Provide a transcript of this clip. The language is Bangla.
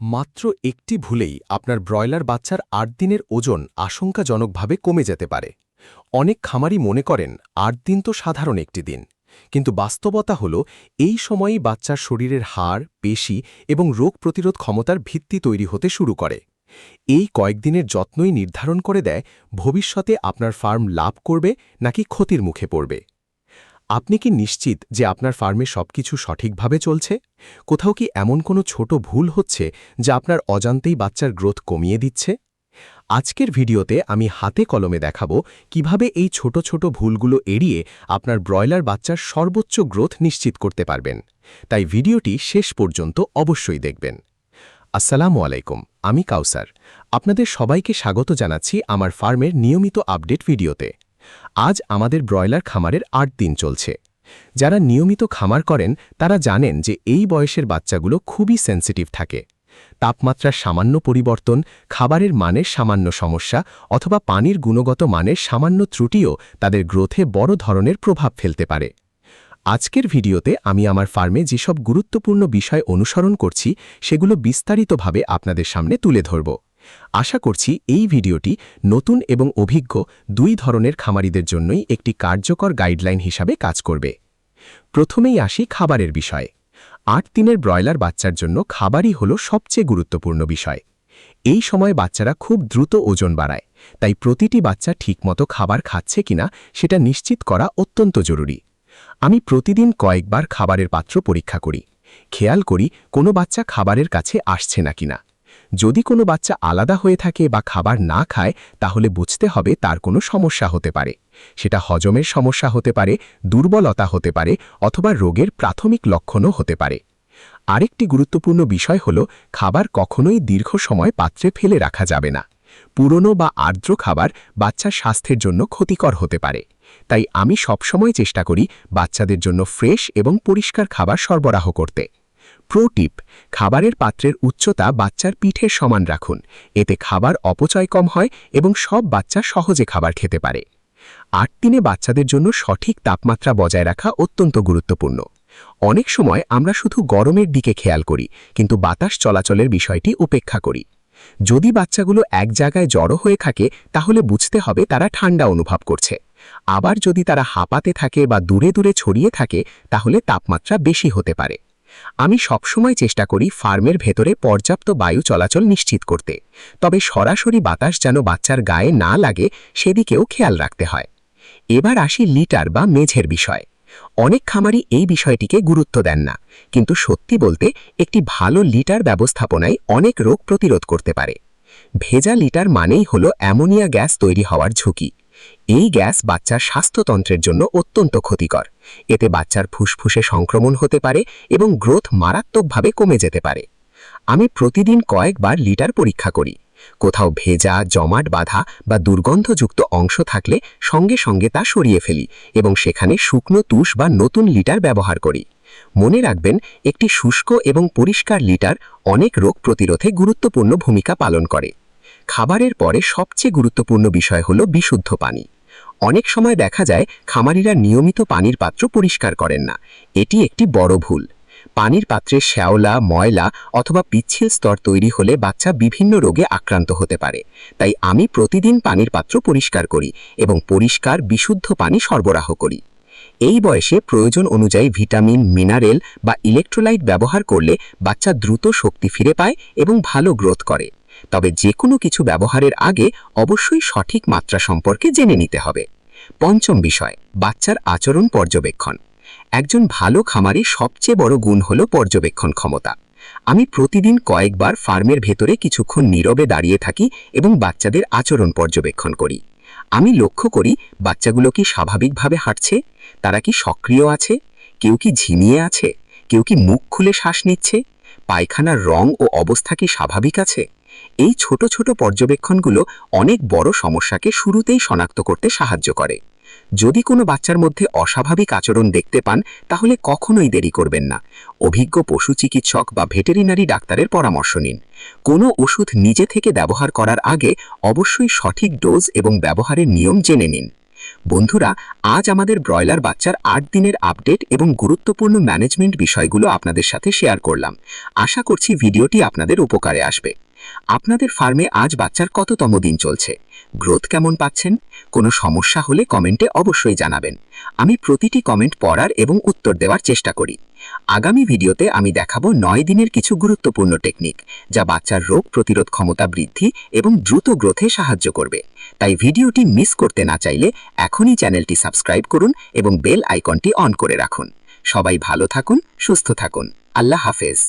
মাত্র একটি ভুলেই আপনার ব্রয়লার বাচ্চার ৮ দিনের ওজন আশঙ্কাজনকভাবে কমে যেতে পারে। অনেক খামারি মনে করেন ৮ দিন তো সাধারণ একটি দিন, কিন্তু বাস্তবতা হল এই সময়েই বাচ্চার শরীরের হাড়, পেশি এবং রোগ প্রতিরোধ ক্ষমতার ভিত্তি তৈরি হতে শুরু করে। এই কয়েকদিনের যত্নই নির্ধারণ করে দেয় ভবিষ্যতে আপনার ফার্ম লাভ করবে নাকি ক্ষতির মুখে পড়বে। আপনি কি নিশ্চিত যে আপনার ফার্মে সবকিছু সঠিকভাবে চলছে? কোথাও কি এমন কোনো ছোট ভুল হচ্ছে যা আপনার অজান্তেই বাচ্চার গ্রোথ কমিয়ে দিচ্ছে? আজকের ভিডিওতে আমি হাতে কলমে দেখাবো কিভাবে এই ছোট ছোট ভুলগুলো এড়িয়ে আপনার ব্রয়লার বাচ্চার সর্বোচ্চ গ্রোথ নিশ্চিত করতে পারবেন। তাই ভিডিওটি শেষ পর্যন্ত অবশ্যই দেখবেন। আসসালামু আলাইকুম, আমি কাউসার। আপনাদের সবাইকে স্বাগত জানাচ্ছি আমার ফার্মের নিয়মিত আপডেট ভিডিওতে। আজ আমাদের ব্রয়লার খামারের ৮ দিন চলছে। যারা নিয়মিত খামার করেন তারা জানেন যে এই বয়সের বাচ্চাগুলো খুবই সেন্সিটিভ থাকে। তাপমাত্রার সামান্য পরিবর্তন, খাবারের মানের সামান্য সমস্যা অথবা পানির গুণগত মানের সামান্য ত্রুটিও তাদের গ্রোথে বড় ধরনের প্রভাব ফেলতে পারে। আজকের ভিডিওতে আমি আমার ফার্মে যেসব গুরুত্বপূর্ণ বিষয় অনুসরণ করছি সেগুলো বিস্তারিতভাবে আপনাদের সামনে তুলে ধরব। আশা করছি এই ভিডিওটি নতুন এবং অভিজ্ঞ দুই ধরনের খামারিদের জন্যই একটি কার্যকর গাইডলাইন হিসাবে কাজ করবে। প্রথমেই আসি খাবারের বিষয়ে। ৮ দিনের ব্রয়লার বাচ্চার জন্য খাবারই হল সবচেয়ে গুরুত্বপূর্ণ বিষয়। এই সময় বাচ্চারা খুব দ্রুত ওজন বাড়ায়, তাই প্রতিটি বাচ্চা ঠিকমতো খাবার খাচ্ছে কিনা সেটা নিশ্চিত করা অত্যন্ত জরুরি। আমি প্রতিদিন কয়েকবার খাবারের পাত্র পরীক্ষা করি, খেয়াল করি কোনো বাচ্চা খাবারের কাছে আসছে না কিনা। যদি কোনো বাচ্চা আলাদা হয়ে থাকে বা খাবার না খায় তাহলে বুঝতে হবে তার কোনো সমস্যা হতে পারে। সেটা হজমের সমস্যা হতে পারে, দুর্বলতা হতে পারে অথবা রোগের প্রাথমিক লক্ষণও হতে পারে। আরেকটি গুরুত্বপূর্ণ বিষয় হল খাবার কখনোই দীর্ঘ সময় পাত্রে ফেলে রাখা যাবে না। পুরনো বা আর্দ্র খাবার বাচ্চার স্বাস্থ্যের জন্য ক্ষতিকর হতে পারে। তাই আমি সবসময় চেষ্টা করি বাচ্চাদের জন্য ফ্রেশ এবং পরিষ্কার খাবার সরবরাহ করতে। প্রো টিপ: খাবারের পাত্রের উচ্চতা বাচ্চার পিঠের সমান রাখুন, এতে খাবার অপচয় কম হয় এবং সব বাচ্চা সহজে খাবার খেতে পারে। ৮ দিনে বাচ্চাদের জন্য সঠিক তাপমাত্রা বজায় রাখা অত্যন্ত গুরুত্বপূর্ণ। অনেক সময় আমরা শুধু গরমের দিকে খেয়াল করি, কিন্তু বাতাস চলাচলের বিষয়টি উপেক্ষা করি। যদি বাচ্চাগুলো এক জায়গায় জড়ো হয়ে থাকে তাহলে বুঝতে হবে তারা ঠান্ডা অনুভব করছে। আবার যদি তারা হাঁপাতে থাকে বা দূরে দূরে ছড়িয়ে থাকে তাহলে তাপমাত্রা বেশি হতে পারে। আমি সবসময় চেষ্টা করি ফার্মের ভেতরে পর্যাপ্ত বায়ু চলাচল নিশ্চিত করতে, তবে সরাসরি বাতাস যেন বাচ্চার গায়ে না লাগে সেদিকেও খেয়াল রাখতে হয়। এবার আসি লিটার বা মেঝের বিষয়। অনেক খামারি এই বিষয়টিকে গুরুত্ব দেন না, কিন্তু সত্যি বলতে একটি ভালো লিটার ব্যবস্থাপনায় অনেক রোগ প্রতিরোধ করতে পারে। ভেজা লিটার মানেই হলো অ্যামোনিয়া গ্যাস তৈরি হওয়ার ঝুঁকি। এই গ্যাস বাচ্চার স্বাস্থ্যতন্ত্রের জন্য অত্যন্ত ক্ষতিকর। এতে বাচ্চার ফুসফুসে সংক্রমণ হতে পারে এবং গ্রোথ মারাত্মকভাবে কমে যেতে পারে। আমি প্রতিদিন কয়েকবার লিটার পরীক্ষা করি। কোথাও ভেজা, জমাট বাঁধা বা দুর্গন্ধযুক্ত অংশ থাকলে সঙ্গে সঙ্গে তা সরিয়ে ফেলি এবং সেখানে শুকনো তুষ বা নতুন লিটার ব্যবহার করি। মনে রাখবেন, একটি শুষ্ক এবং পরিষ্কার লিটার অনেক রোগ প্রতিরোধে গুরুত্বপূর্ণ ভূমিকা পালন করে। খাবারের পরে সবচেয়ে গুরুত্বপূর্ণ বিষয় হল বিশুদ্ধ পানি। অনেক সময় দেখা যায় খামারিরা নিয়মিত পানির পাত্র পরিষ্কার করেন না। এটি একটি বড় ভুল। পানির পাত্রে শ্যাওলা, ময়লা অথবা পিচ্ছিল স্তর তৈরি হলে বাচ্চা বিভিন্ন রোগে আক্রান্ত হতে পারে। তাই আমি প্রতিদিন পানির পাত্র পরিষ্কার করি এবং পরিষ্কার বিশুদ্ধ পানি সরবরাহ করি। এই বয়সে প্রয়োজন অনুযায়ী ভিটামিন, মিনারেল বা ইলেকট্রোলাইট ব্যবহার করলে বাচ্চা দ্রুত শক্তি ফিরে পায় এবং ভালো গ্রোথ করে। তবে যে কোনো কিছু ব্যবহারের আগে অবশ্যই সঠিক মাত্রা সম্পর্কে জেনে নিতে হবে। পঞ্চম বিষয়: বাচ্চার আচরণ পর্যবেক্ষণ। একজন ভালো খামারির সবচেয়ে বড় গুণ হল পর্যবেক্ষণ ক্ষমতা। আমি প্রতিদিন কয়েকবার ফার্মের ভেতরে কিছুক্ষণ নীরবে দাঁড়িয়ে থাকি এবং বাচ্চাদের আচরণ পর্যবেক্ষণ করি। আমি লক্ষ্য করি বাচ্চাগুলো কি স্বাভাবিকভাবে হাঁটছে, তারা কি সক্রিয় আছে, কেউ কি ঝিমিয়ে আছে, কেউ কি মুখ খুলে শ্বাস নিচ্ছে, পায়খানার রং ও অবস্থা কি স্বাভাবিক আছে। এই ছোট ছোট পর্যবেক্ষণগুলো অনেক বড় সমস্যাকে শুরুতেই শনাক্ত করতে সাহায্য করে। যদি কোনো বাচ্চার মধ্যে অস্বাভাবিক আচরণ দেখতে পান তাহলে কখনোই দেরি করবেন না। অভিজ্ঞ পশু চিকিৎসক বা ভেটেরিনারি ডাক্তারের পরামর্শ নিন। কোনো ওষুধ নিজে থেকে ব্যবহার করার আগে অবশ্যই সঠিক ডোজ এবং ব্যবহারের নিয়ম জেনে নিন। বন্ধুরা, আজ আমাদের ব্রয়লার বাচ্চার 8 দিনের আপডেট এবং গুরুত্বপূর্ণ ম্যানেজমেন্ট বিষয়গুলো আপনাদের সাথে শেয়ার করলাম। আশা করছি ভিডিওটি আপনাদের উপকারে আসবে। আপনাদের ফার্মে আজ বাচ্চার কততম দিন চলছে? গ্রোথ কেমন পাচ্ছেন? কোনো সমস্যা হলে কমেন্টে অবশ্যই জানাবেন। আমি প্রতিটি কমেন্ট পড়ার এবং উত্তর দেওয়ার চেষ্টা করি। আগামী ভিডিওতে আমি দেখাবো 9 দিনের কিছু গুরুত্বপূর্ণ টেকনিক, যা বাচ্চার রোগ প্রতিরোধ ক্ষমতা বৃদ্ধি এবং দ্রুত গ্রোথে সাহায্য করবে। তাই ভিডিওটি মিস করতে না চাইলে এখনই চ্যানেলটি সাবস্ক্রাইব করুন এবং বেল আইকনটি অন করে রাখুন। সবাই ভালো থাকুন, সুস্থ থাকুন। আল্লাহ হাফেজ।